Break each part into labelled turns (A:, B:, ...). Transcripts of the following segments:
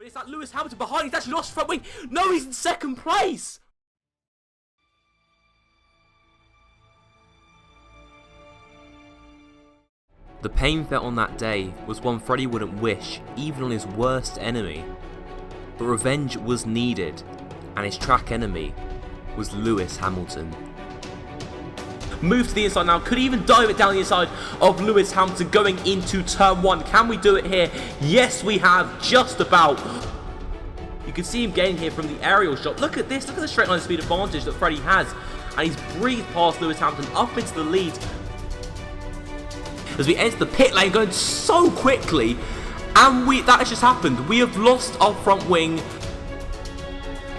A: It's like Lewis Hamilton behind. He's actually lost front wing. No, he's in second place. The pain felt on that day was one Freddie wouldn't wish, even on his worst enemy. But revenge was needed, and his track enemy was Lewis Hamilton. Move to the inside now, could even dive it down the inside of Lewis Hamilton going into turn 1. Can we do it here? Yes, we have, just about. You can see him getting here from the aerial shot. Look at this, look at the straight line speed advantage that Freddie has. And he's breathed past Lewis Hamilton up into the lead. As we enter the pit lane, going so quickly, and that has just happened. We have lost our front wing.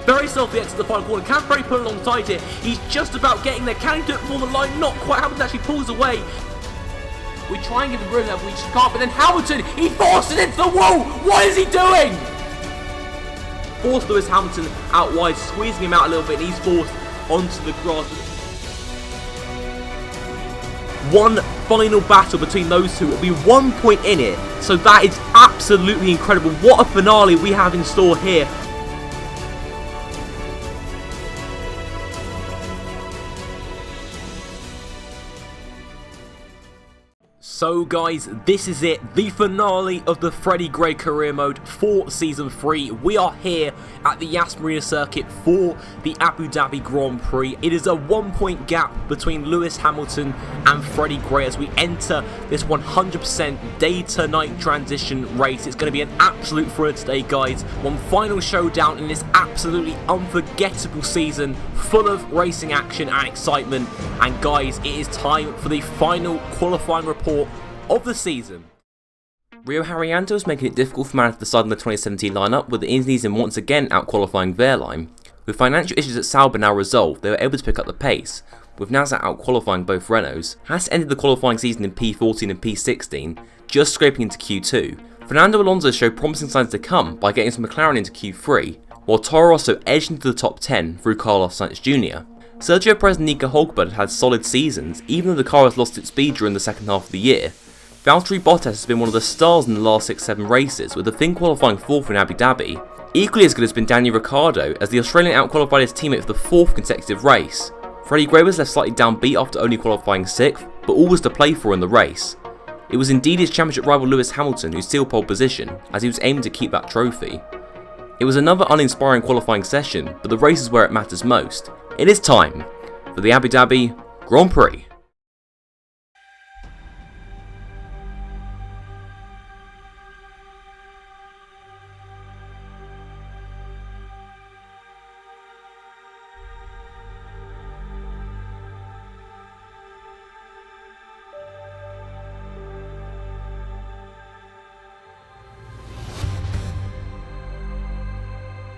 A: Very softly exit the final corner. Can Freddie pull alongside here? He's just about getting there. Can he do it before the line? Not quite. Hamilton actually pulls away. We try and give him room there, but we just can't. But then Hamilton, he forced it into the wall. What is he doing? Forced Lewis Hamilton out wide, squeezing him out a little bit, and he's forced onto the grass. One final battle between those two. It'll be 1 point in it. So that is absolutely incredible. What a finale we have in store here. So guys, this is it, the finale of the Freddie Gray career mode for Season 3. We are here at the Yas Marina circuit for the Abu Dhabi Grand Prix. It is a 1 point gap between Lewis Hamilton and Freddie Gray as we enter this 100% day to night transition race. It's going to be an absolute thriller today, guys. One final showdown in this absolutely unforgettable season, full of racing action and excitement. And guys, it is time for the final qualifying report of the season. Rio Haryanto is making it difficult for Manor to decide on the 2017 lineup, with the Indonesian once again out-qualifying Wehrlein. With financial issues at Sauber now resolved, they were able to pick up the pace, with NASA out-qualifying both Renaults. Haas ended the qualifying season in P14 and P16, just scraping into Q2. Fernando Alonso showed promising signs to come by getting his McLaren into Q3, while Toro Rosso edged into the top 10 through Carlos Sainz Jr. Sergio Perez and Nico Hulkenberg had solid seasons, even though the car has lost its speed during the second half of the year. Valtteri Bottas has been one of the stars in the last 6-7 races, with the Finn qualifying 4th in Abu Dhabi. Equally as good has been Daniel Ricciardo, as the Australian outqualified his teammate for the 4th consecutive race. Freddie Gray was left slightly downbeat after only qualifying 6th, but all was to play for in the race. It was indeed his championship rival Lewis Hamilton who sealed pole position, as he was aiming to keep that trophy. It was another uninspiring qualifying session, but the race is where it matters most. It is time for the Abu Dhabi Grand Prix.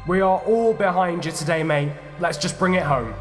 B: We are all behind you today, mate. Let's just bring it home.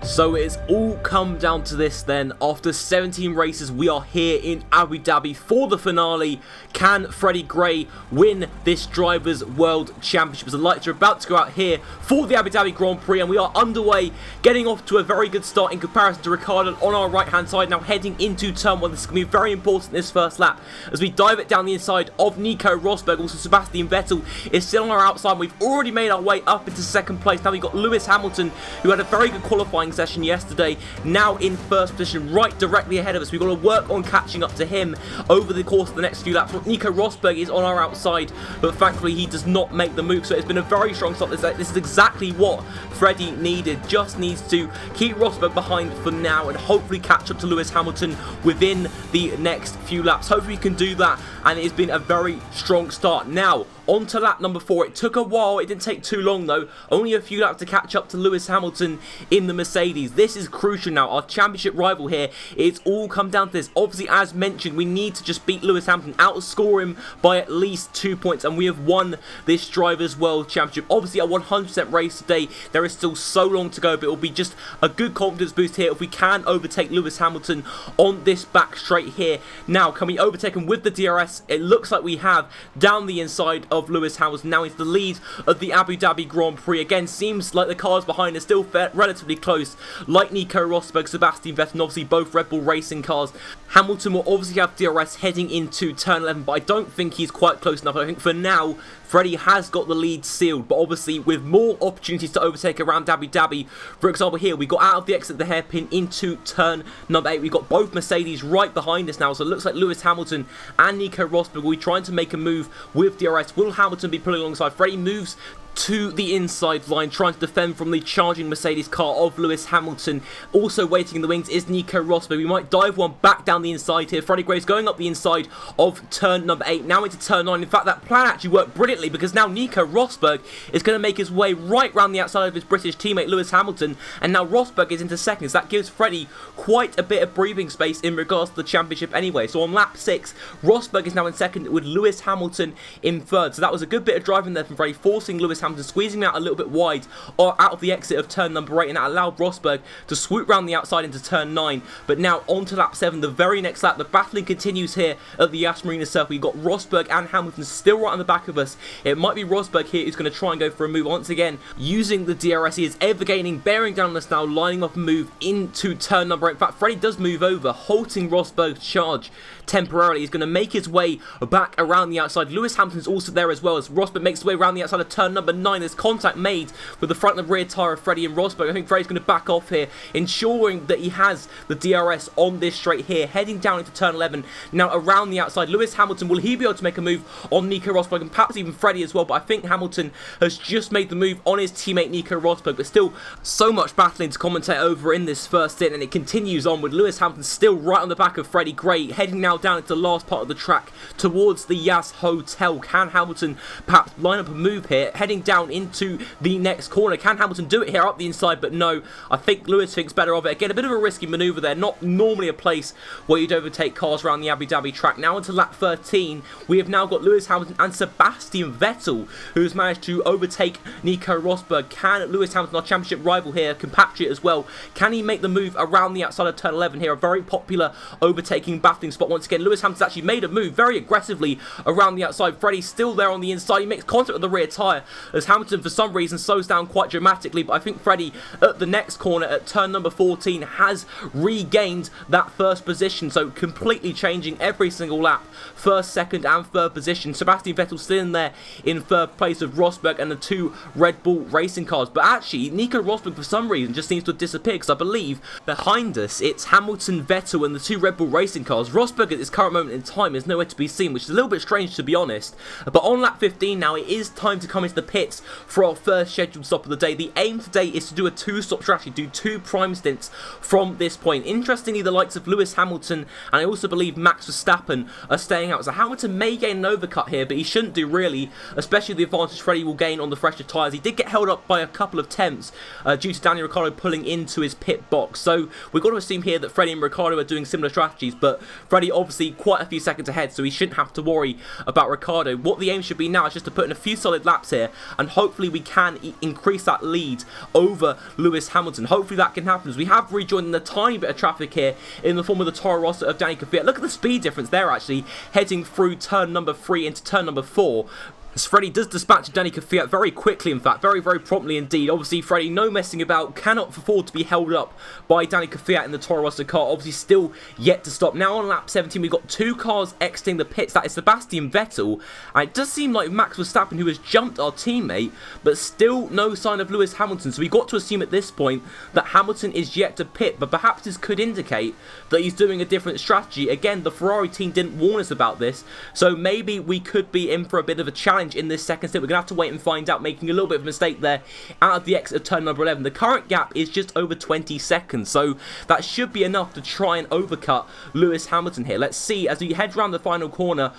A: So it's all come down to this then. After 17 races, we are here in Abu Dhabi for the finale. Can Freddie Gray win this Drivers' World Championship? As the lights are about to go out here for the Abu Dhabi Grand Prix, and we are underway, getting off to a very good start in comparison to Ricciardo on our right hand side. Now heading into turn 1, this is going to be very important this first lap as we dive it down the inside of Nico Rosberg. Also Sebastian Vettel is still on our outside. We've already made our way up into second place. Now we've got Lewis Hamilton, who had a very good qualifying session yesterday, now in first position, right directly ahead of us. We've got to work on catching up to him over the course of the next few laps. Nico Rosberg is on our outside, but thankfully he does not make the move, so it's been a very strong start. This is exactly what Freddie needed. Just needs to keep Rosberg behind for now and hopefully catch up to Lewis Hamilton within the next few laps. Hopefully he can do that, and it's been a very strong start. Now on to lap number 4. It took a while, it didn't take too long though, only a few laps to catch up to Lewis Hamilton in the Mercedes. This is crucial now, our championship rival here. It's all come down to this. Obviously, as mentioned, we need to just beat Lewis Hamilton, outscore him by at least 2 points, and we have won this Drivers' World Championship. Obviously a 100% race today, there is still so long to go, but it will be just a good confidence boost here if we can overtake Lewis Hamilton on this back straight here. Now, can we overtake him with the DRS? It looks like we have, down the inside of Lewis Hamilton. Now he's the lead of the Abu Dhabi Grand Prix. Again, seems like the cars behind are still relatively close, like Nico Rosberg, Sebastian Vettel, and obviously both Red Bull Racing cars. Hamilton will obviously have DRS heading into turn 11, but I don't think he's quite close enough. I think for now, Freddie has got the lead sealed, but obviously with more opportunities to overtake around Abu Dhabi. For example, here we got out of the exit of the hairpin into turn number 8. We've got both Mercedes right behind us now, so it looks like Lewis Hamilton and Nico Rosberg will be trying to make a move with DRS. Will Hamilton be pulling alongside? Freddie moves to the inside line, trying to defend from the charging Mercedes car of Lewis Hamilton. Also waiting in the wings is Nico Rosberg. We might dive one back down the inside here. Freddie Gray's going up the inside of turn number 8, now into turn 9. In fact, that plan actually worked brilliantly, because now Nico Rosberg is going to make his way right round the outside of his British teammate Lewis Hamilton, and now Rosberg is into seconds. That gives Freddie quite a bit of breathing space in regards to the championship anyway. So on lap 6, Rosberg is now in second with Lewis Hamilton in third. So that was a good bit of driving there from Freddie, forcing Lewis Hamilton, squeezing out a little bit wide or out of the exit of turn number 8, and that allowed Rosberg to swoop round the outside into turn 9. But now on to lap 7, the very next lap. The battling continues here at the Yas Marina circle. We've got Rosberg and Hamilton still right on the back of us. It might be Rosberg here who's going to try and go for a move once again using the DRS. He is ever gaining, bearing down on us now, lining up a move into turn number 8. In fact, Freddie does move over, halting Rosberg's charge temporarily. He's going to make his way back around the outside. Lewis Hamilton's also there as well, as Rosberg makes his way around the outside of turn number 9. There's contact made with the front and rear tyre of Freddie and Rosberg. I think Freddie's going to back off here, ensuring that he has the DRS on this straight here, heading down into turn 11. Now around the outside, Lewis Hamilton, will he be able to make a move on Nico Rosberg, and perhaps even Freddie as well? But I think Hamilton has just made the move on his teammate Nico Rosberg, but still so much battling to commentate over in this first stint, and it continues on with Lewis Hamilton still right on the back of Freddie Gray, heading now down into the last part of the track towards the Yas Hotel. Can Hamilton perhaps line up a move here, heading down into the next corner? Can Hamilton do it here up the inside? But no, I think Lewis thinks better of it. Again, a bit of a risky manoeuvre there, not normally a place where you'd overtake cars around the Abu Dhabi track. Now into lap 13, we have now got Lewis Hamilton and Sebastian Vettel, who's managed to overtake Nico Rosberg. Can Lewis Hamilton, our championship rival here, compatriot as well, can he make the move around the outside of turn 11 here? A very popular overtaking battling spot once again. Lewis Hamilton's actually made a move very aggressively around the outside. Freddie's still there on the inside. He makes contact with the rear tyre as Hamilton for some reason slows down quite dramatically, but I think Freddie at the next corner at turn number 14 has regained that first position, so completely changing every single lap, first, second and third position. Sebastian Vettel still in there in third place of Rosberg and the two Red Bull Racing cars, but actually Nico Rosberg for some reason just seems to have disappeared, because I believe behind us it's Hamilton, Vettel and the two Red Bull Racing cars. Rosberg at this current moment in time is nowhere to be seen, which is a little bit strange to be honest. But on lap 15 now, it is time to come into the pits for our first scheduled stop of the day. The aim today is to do a two-stop strategy, do two prime stints from this point. Interestingly, the likes of Lewis Hamilton and I also believe Max Verstappen are staying out. So Hamilton may gain an overcut here, but he shouldn't do really, especially the advantage Freddie will gain on the fresher tyres. He did get held up by a couple of temps due to Daniel Ricciardo pulling into his pit box. So we've got to assume here that Freddie and Ricciardo are doing similar strategies, but Freddie obviously quite a few seconds ahead, so he shouldn't have to worry about Ricciardo. What the aim should be now is just to put in a few solid laps here, and hopefully we can increase that lead over Lewis Hamilton. Hopefully that can happen, as we have rejoined a tiny bit of traffic here in the form of the Toro Rosso of Danny Kvyat. Look at the speed difference there actually, heading through turn number 3 into turn number 4. As Freddie does dispatch Danny Kvyat very quickly, in fact, very promptly indeed. Obviously, Freddie, no messing about, cannot afford to be held up by Danny Kvyat in the Toro Rosso car. Obviously, still yet to stop. Now on lap 17, we've got two cars exiting the pits. That is Sebastian Vettel, and it does seem like Max Verstappen, who has jumped our teammate, but still no sign of Lewis Hamilton. So we've got to assume at this point that Hamilton is yet to pit, but perhaps this could indicate that he's doing a different strategy. Again, the Ferrari team didn't warn us about this, so maybe we could be in for a bit of a challenge in this second stint. We're going to have to wait and find out, making a little bit of a mistake there out of the exit of turn number 11. The current gap is just over 20 seconds, so that should be enough to try and overcut Lewis Hamilton here. Let's see as we head around the final corner,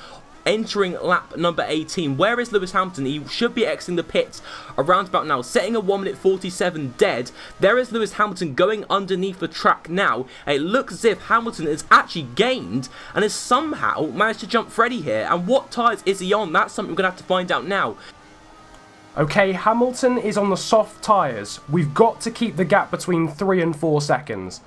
A: entering lap number 18. Where is Lewis Hamilton? He should be exiting the pits around about now, setting a 1:47 dead. There is Lewis Hamilton going underneath the track now. It looks as if Hamilton has actually gained and has somehow managed to jump Freddie here. And what tyres is he on? That's something we're going to have to find out now.
B: Okay, Hamilton is on the soft tyres. We've got to keep the gap between 3 and 4 seconds.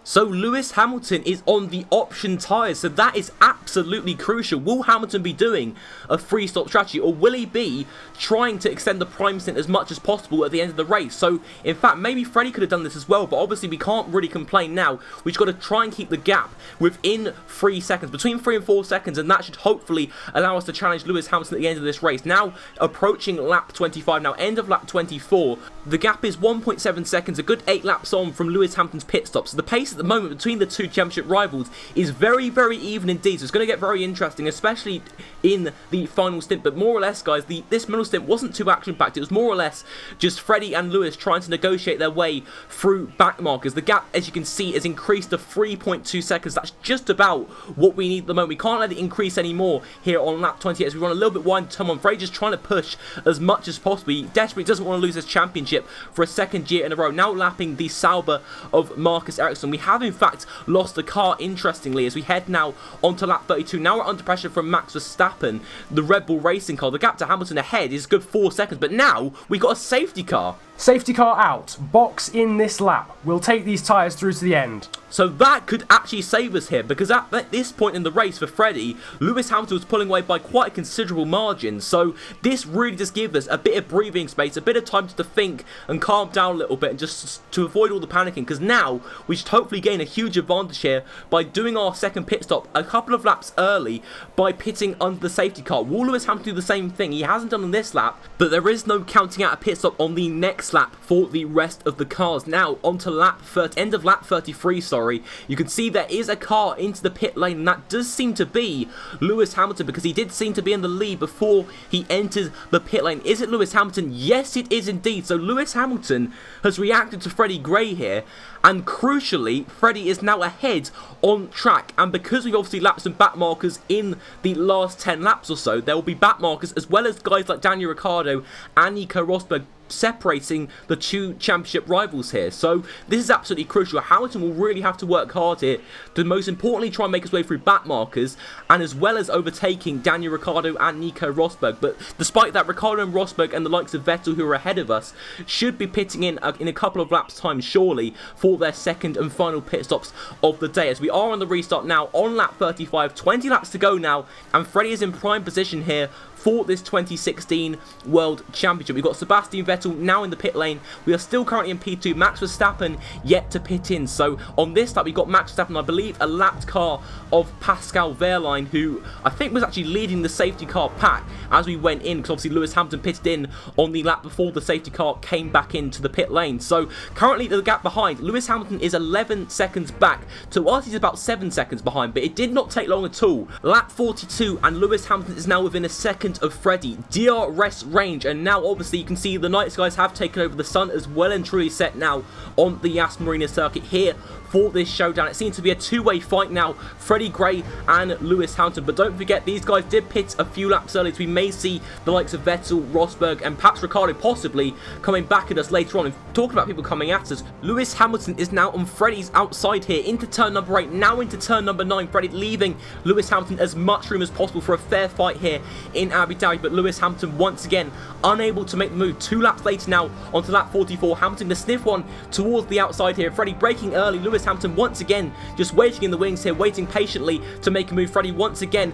A: So Lewis Hamilton is on the option tyres, so that is absolutely crucial. Will Hamilton be doing a three-stop strategy, or will he be trying to extend the prime stint as much as possible at the end of the race? So in fact, maybe Freddie could have done this as well, but obviously we can't really complain now. We've got to try and keep the gap within 3 seconds, between 3 and 4 seconds, and that should hopefully allow us to challenge Lewis Hamilton at the end of this race. Now approaching lap 25, now end of lap 24, the gap is 1.7 seconds, a good 8 laps on from Lewis Hamilton's pit stop. So the pace at the moment between the two championship rivals is very, very even indeed. So it's going to get very interesting, especially in the final stint. But more or less, guys, this middle stint wasn't too action-packed. It was more or less just Freddie and Lewis trying to negotiate their way through back markers. The gap, as you can see, has increased to 3.2 seconds. That's just about what we need at the moment. We can't let it increase anymore here on lap 28 as we run a little bit wide to turn on. Freddie just trying to push as much as possible. He desperately doesn't want to lose his championship for a second year in a row. Now lapping the Sauber of Marcus Ericsson. We have in fact lost the car, interestingly, as we head now onto lap 32. Now we're under pressure from Max Verstappen, the Red Bull Racing car. The gap to Hamilton ahead is a good 4 seconds, but now we've got a safety car.
B: Safety car out. Box in this lap. We'll take these tyres through to the end.
A: So that could actually save us here, because at this point in the race for Freddie, Lewis Hamilton was pulling away by quite a considerable margin. So this really just gives us a bit of breathing space, a bit of time to think and calm down a little bit, and just to avoid all the panicking, because now we should hopefully gain a huge advantage here by doing our second pit stop a couple of laps early by pitting under the safety car. Will Lewis Hamilton do the same thing? He hasn't done on this lap, but there is no counting out a pit stop on the next lap for the rest of the cars. Now onto end of lap 33, sorry. You can see there is a car into the pit lane, and that does seem to be Lewis Hamilton, because he did seem to be in the lead before he entered the pit lane. Is it Lewis Hamilton? Yes, it is indeed. So Lewis Hamilton has reacted to Freddie Gray here, and crucially, Freddie is now ahead on track. And because we've obviously lapped some back markers in the last 10 laps or so, there will be back markers as well as guys like Daniel Ricciardo and Nico Rosberg separating the two championship rivals here. So this is absolutely crucial. Hamilton will really have to work hard here to most importantly try and make his way through back markers, and as well as overtaking Daniel Ricciardo and Nico Rosberg. But despite that, Ricciardo and Rosberg and the likes of Vettel, who are ahead of us, should be pitting in a couple of laps time surely for their second and final pit stops of the day, as we are on the restart now on lap 35, 20 laps to go now, and Freddie is in prime position here for this 2016 World Championship. We've got Sebastian Vettel now in the pit lane. We are still currently in P2. Max Verstappen yet to pit in. So on this lap, we've got Max Verstappen, I believe, a lapped car of Pascal Wehrlein, who I think was actually leading the safety car pack as we went in, because obviously Lewis Hamilton pitted in on the lap before the safety car came back into the pit lane. So currently the gap behind, Lewis Hamilton is 11 seconds back. To us, he's about 7 seconds behind, but it did not take long at all. Lap 42, and Lewis Hamilton is now within a second of Freddie. DRS range, and now obviously you can see the night skies have taken over. The sun is well and truly set now on the Yas Marina circuit here for this showdown. It seems to be a two-way fight now, Freddie Gray and Lewis Hamilton. But don't forget, these guys did pit a few laps early, so we may see the likes of Vettel, Rosberg, and perhaps Ricciardo possibly coming back at us later on. And talking about people coming at us, Lewis Hamilton is now on Freddie's outside here into turn number 8, now into turn number 9. Freddie leaving Lewis Hamilton as much room as possible for a fair fight here in Abu Dhabi, but Lewis Hamilton once again unable to make the move. 2 laps later now onto lap 44. Hamilton to sniff one towards the outside here. Freddie breaking early. Lewis Hamilton once again just waiting in the wings here, waiting patiently to make a move. Freddie once again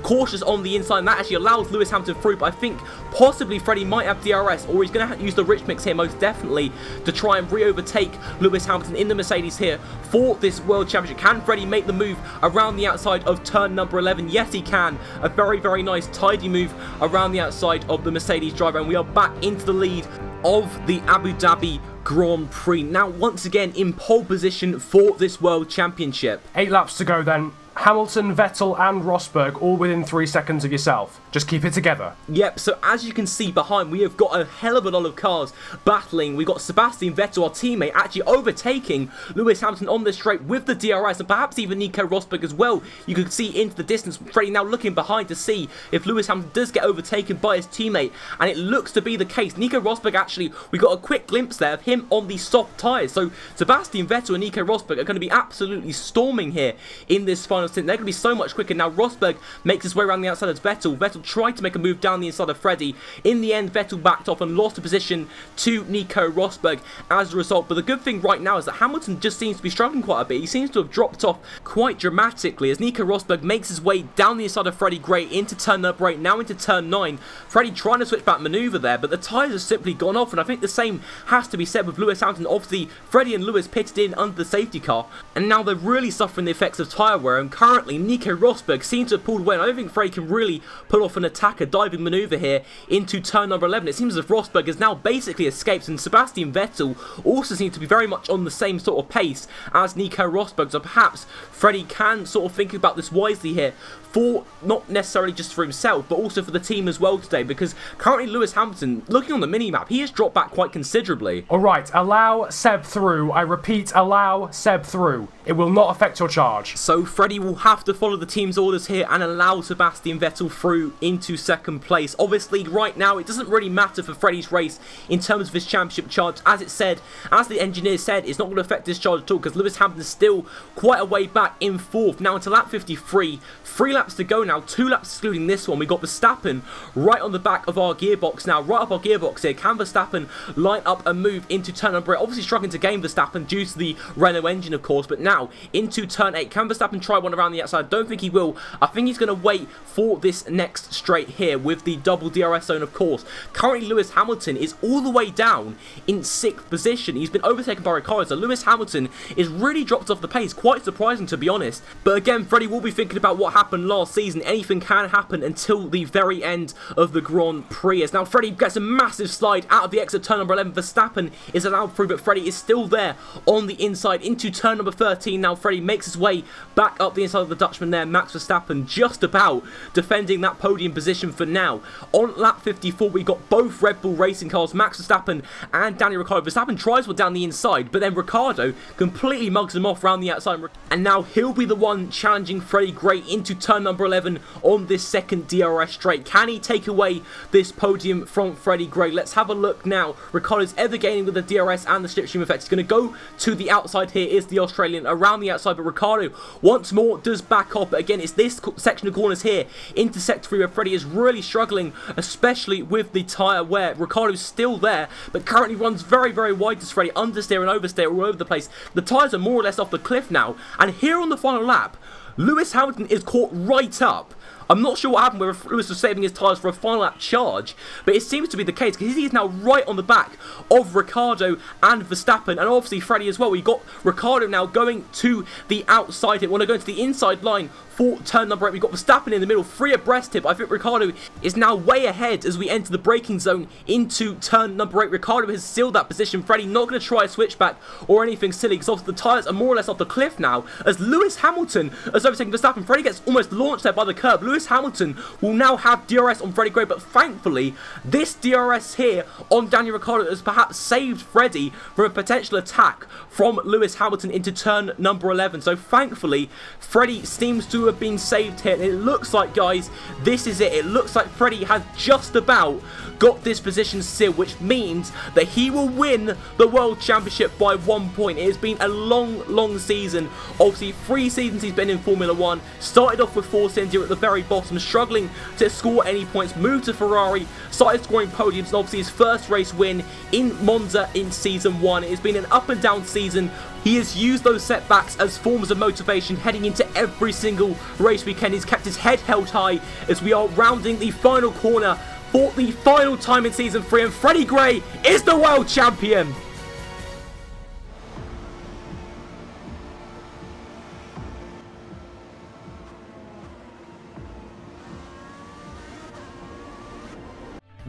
A: cautious on the inside, and that actually allows Lewis Hamilton through, but I think possibly Freddie might have DRS, or he's going to have to use the rich mix here most definitely to try and re-overtake Lewis Hamilton in the Mercedes here for this World Championship. Can Freddie make the move around the outside of turn number 11? Yes, he can. A very, very nice tidy move around the outside of the Mercedes driver, and we are back into the lead of the Abu Dhabi Grand Prix. Now once again in pole position for this World Championship.
B: 8 laps to go then. Hamilton, Vettel and Rosberg all within 3 seconds of yourself. Just keep it together.
A: Yep, so as you can see behind, we have got a hell of a lot of cars battling. We've got Sebastian Vettel, our teammate, actually overtaking Lewis Hamilton on the straight with the DRS, and perhaps even Nico Rosberg as well. You can see into the distance. Freddie now looking behind to see if Lewis Hamilton does get overtaken by his teammate, and it looks to be the case. Nico Rosberg, actually, we got a quick glimpse there of him on the soft tyres. So Sebastian Vettel and Nico Rosberg are going to be absolutely storming here in this final stint, they're going to be so much quicker. Now Rosberg makes his way around the outside of Vettel. Vettel tried to make a move down the inside of Freddie. In the end, Vettel backed off and lost a position to Nico Rosberg as a result. But the good thing right now is that Hamilton just seems to be struggling quite a bit. He seems to have dropped off quite dramatically as Nico Rosberg makes his way down the inside of Freddie Gray into turn number 8, now into turn 9. Freddie trying to switch back manoeuvre there, but the tyres have simply gone off, and I think the same has to be said with Lewis Hamilton. Obviously, Freddie and Lewis pitted in under the safety car, and now they're really suffering the effects of tyre wear, and currently Nico Rosberg seems to have pulled away, and I don't think Freddie can really pull off an attack, a diving manoeuvre here into turn number 11. It seems as if Rosberg has now basically escaped, and Sebastian Vettel also seems to be very much on the same sort of pace as Nico Rosberg, so perhaps Freddie can sort of think about this wisely here, for not necessarily just for himself, but also for the team as well today, because currently Lewis Hamilton, looking on the mini-map, he has dropped back quite considerably.
B: Alright, allow Seb through. I repeat, allow Seb through. It will not affect your charge.
A: So Freddie will have to follow the team's orders here and allow Sebastian Vettel through into second place. Obviously, right now, it doesn't really matter for Freddie's race in terms of his championship charge. As the engineer said, it's not going to affect his charge at all, because Lewis Hamilton is still quite a way back in 4th. Now into lap 53, 3 laps to go now, 2 laps excluding this one. We got Verstappen right on the back of our gearbox now, right up our gearbox here. Can Verstappen line up and move into turn number 8? Obviously struggling to gain Verstappen due to the Renault engine, of course, but now into turn 8. Can Verstappen try one around the outside? I don't think he will. I think he's going to wait for this next straight here with the double DRS zone, of course. Currently, Lewis Hamilton is all the way down in 6th position. He's been overtaken by Ricciardo, so Lewis Hamilton is really dropped off the pace. Quite surprising, to be honest. But again, Freddie will be thinking about what happened last season. Anything can happen until the very end of the Grand Prix. As now Freddie gets a massive slide out of the exit turn number 11. Verstappen is allowed through, but Freddie is still there on the inside into turn number 13. Now Freddie makes his way back up the inside of the Dutchman there, Max Verstappen, just about defending that podium position for now. On lap 54, we got both Red Bull racing cars, Max Verstappen and Daniel Ricciardo. Verstappen tries one down the inside, but then Ricciardo completely mugs him off around the outside, and now he'll be the one challenging Freddie Gray into turn number 11 on this second DRS straight. Can he take away this podium from Freddie Gray? Let's have a look now. Ricciardo's ever gaining with the DRS and the slipstream effect. He's going to go to the outside here, is the Australian around the outside, but Ricciardo once more does back off. But again, it's this section of corners here into sector 3 where Freddie is really struggling, especially with the tyre wear. Ricciardo's still there, but currently runs very, very wide to Freddie, understeer and oversteer all over the place. The tyres are more or less off the cliff now, and here on the final lap, Lewis Hamilton is caught right up. I'm not sure what happened whether Lewis was saving his tyres for a final lap charge, but it seems to be the case because he is now right on the back of Ricciardo and Verstappen, and obviously Freddie as well. We got Ricciardo now going to the outside here. Want to go to the inside line for turn number 8. We've got Verstappen in the middle, 3 abreast here, but I think Ricciardo is now way ahead as we enter the braking zone into turn number 8. Ricciardo has sealed that position. Freddie not going to try a switchback or anything silly because obviously the tyres are more or less off the cliff now as Lewis Hamilton has overtaken Verstappen. Freddie gets almost launched there by the curb. Lewis Hamilton will now have DRS on Freddie Gray, but thankfully this DRS here on Daniel Ricciardo has perhaps saved Freddie from a potential attack from Lewis Hamilton into turn number 11. So thankfully Freddie seems to have been saved here. It looks like, guys, this is it. It looks like Freddie has just about got this position sealed, which means that he will win the World Championship by 1 point. It has been a long season. Obviously, 3 seasons he's been in Formula 1. Started off with Force India at the very bottom, struggling to score any points. Moved to Ferrari, started scoring podiums, and obviously his first race win in Monza in Season 1. It has been an up and down season. He has used those setbacks as forms of motivation heading into every single race weekend. He's kept his head held high as we are rounding the final corner for the final time in Season 3, and Freddie Gray is the world champion.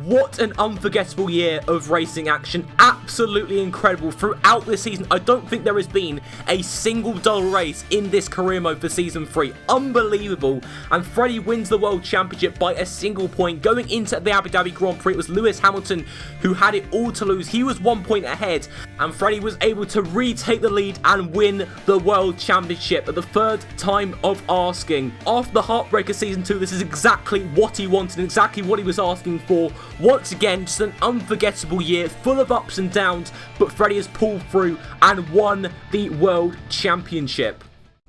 A: What an unforgettable year of racing action. Absolutely incredible. Throughout this season, I don't think there has been a single dull race in this career mode for Season 3. Unbelievable. And Freddie wins the World Championship by a single point. Going into the Abu Dhabi Grand Prix, it was Lewis Hamilton who had it all to lose. He was 1 point ahead, and Freddie was able to retake the lead and win the World Championship at the 3rd time of asking. After the heartbreaker Season 2, this is exactly what he wanted and exactly what he was asking for. Once again, just an unforgettable year, full of ups and downs, but Freddie has pulled through and won the World Championship.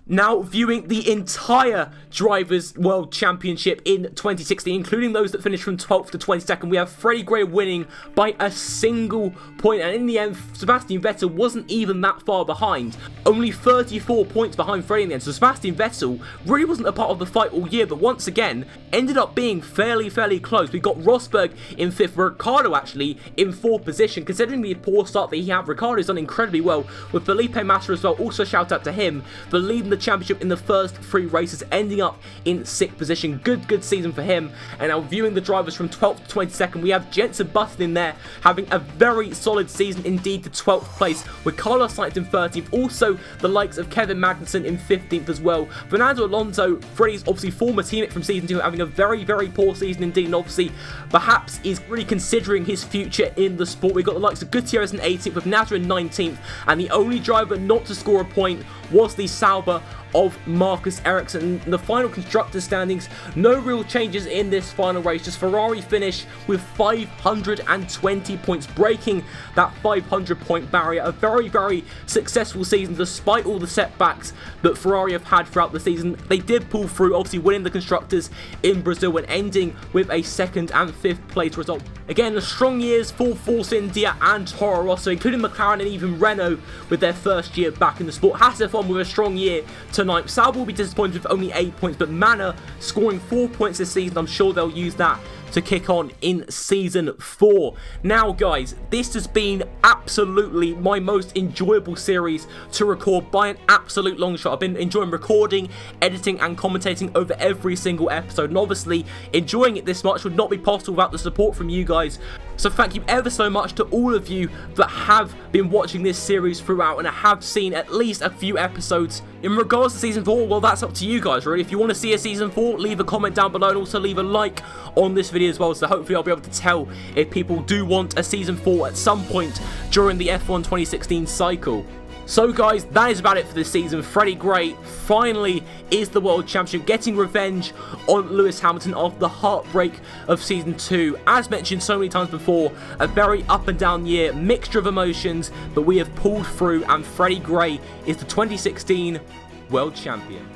A: Now viewing the entire Drivers' World Championship in 2016, including those that finished from 12th to 22nd, we have Freddie Gray winning by a single point, and in the end, Sebastian Vettel wasn't even that far behind. Only 34 points behind Freddie in the end, so Sebastian Vettel really wasn't a part of the fight all year, but once again, ended up being fairly close. We got Rosberg in 5th, Ricciardo actually in 4th position. Considering the poor start that he had, Ricciardo's done incredibly well, with Felipe Massa as well, also shout out to him for leading the championship in the first 3 races, ending up in 6th position. Good season for him. And now viewing the drivers from 12th to 22nd, we have Jenson Button in there having a very solid season indeed to 12th place, with Carlos Sainz in 13th, also the likes of Kevin Magnussen in 15th as well. Fernando Alonso, Freddie's obviously former teammate from season 2, having a very poor season indeed, and obviously perhaps is really considering his future in the sport. We've got the likes of Gutierrez in 18th, with Nasser in 19th, and the only driver not to score a point was the Sauber of Marcus Ericsson. In the final constructors standings, no real changes in this final race, just Ferrari finish with 520 points, breaking that 500 point barrier. A very successful season despite all the setbacks that Ferrari have had throughout the season. They did pull through, obviously winning the constructors in Brazil and ending with a 2nd and 5th place result. Again, the strong years for Force India and Toro Rosso, including McLaren and even Renault with their first year back in the sport. Hasselhoff with a strong year tonight. Sauber will be disappointed with only 8 points, but Manor scoring 4 points this season. I'm sure they'll use that to kick on in season 4. Now guys, this has been absolutely my most enjoyable series to record by an absolute long shot. I've been enjoying recording, editing and commentating over every single episode, and obviously enjoying it this much would not be possible without the support from you guys. So thank you ever so much to all of you that have been watching this series throughout and have seen at least a few episodes. In regards to season 4, well, that's up to you guys really. If you want to see a season 4, leave a comment down below and also leave a like on this video as well, so hopefully I'll be able to tell if people do want a season 4 at some point during the F1 2016 cycle. So guys, that is about it for this season. Freddie Gray finally is the World Championship, getting revenge on Lewis Hamilton after the heartbreak of season 2. As mentioned so many times before, a very up and down year, mixture of emotions, but we have pulled through and Freddie Gray is the 2016 World Champion.